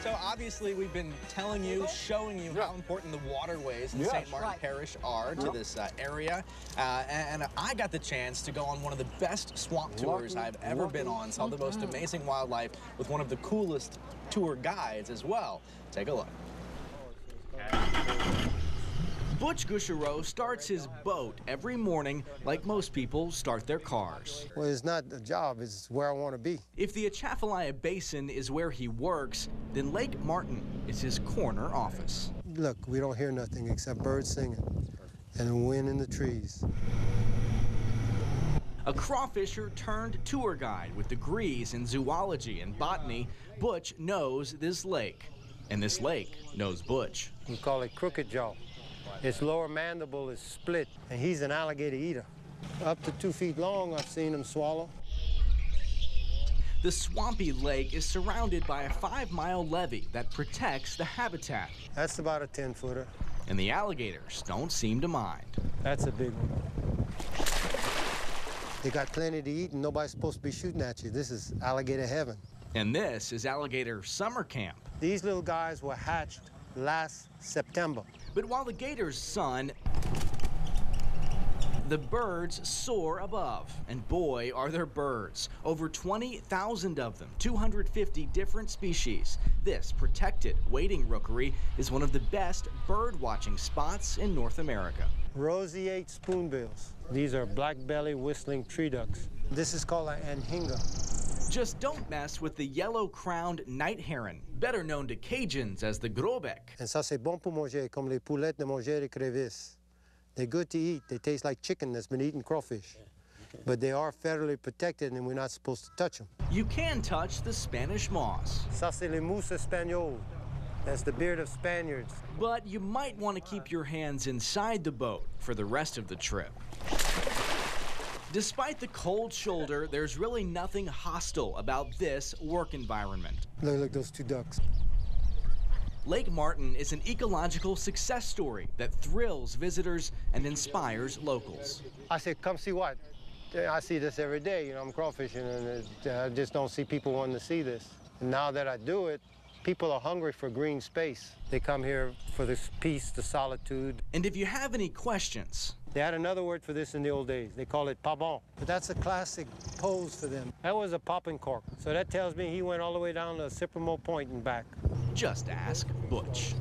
So obviously we've been telling you, showing you how important the waterways in St. Martin Parish are to this area. And I got the chance to go on one of the best swamp tours I've ever been on. Saw the most amazing wildlife with one of the coolest tour guides as well. Take a look. Butch starts his boat every morning like most people start their cars. Well, it's not a job, it's where I want to be. If the Atchafalaya Basin is where he works, then Lake Martin is his corner office. Look, we don't hear nothing except birds singing and the wind in the trees. A crawfisher turned tour guide with degrees in zoology and botany, Butch knows this lake, and this lake knows Butch. We call it crooked jaw. Its lower mandible is split, and he's an alligator eater. Up to 2 feet long, I've seen him swallow. The swampy lake is surrounded by a 5-mile levee that protects the habitat. That's about a 10-footer. And the alligators don't seem to mind. That's a big one. They got plenty to eat, and nobody's supposed to be shooting at you. This is alligator heaven. And this is alligator summer camp. These little guys were hatched last September. But while the gators sun, the birds soar above. And boy, are there birds. Over 20,000 of them, 250 different species. This protected wading rookery is one of the best bird watching spots in North America. Roseate spoonbills. These are black-belly whistling tree ducks. This is called an anhinga. Just don't mess with the yellow-crowned night heron, better known to Cajuns as the grosbec. And ça c'est bon pour manger, comme les poulettes de manger les crevisses. They're good to eat. They taste like chicken that's been eating crawfish. But they are federally protected, and we're not supposed to touch them. You can touch the Spanish moss. Ça c'est le mousse espagnol. That's the beard of Spaniards. But you might want to keep your hands inside the boat for the rest of the trip. Despite the cold shoulder, there's really nothing hostile about this work environment. Look, those two ducks. Lake Martin is an ecological success story that thrills visitors and inspires locals. I said, come see what? I see this every day. You know, I'm crawfishing, and I just don't see people wanting to see this. And now that I do it, people are hungry for green space. They come here for this peace, the solitude. And if you have any questions... They had another word for this in the old days. They call it pavon. But that's a classic pose for them. That was a popping cork. So that tells me he went all the way down to Cypremont Point and back. Just ask Butch.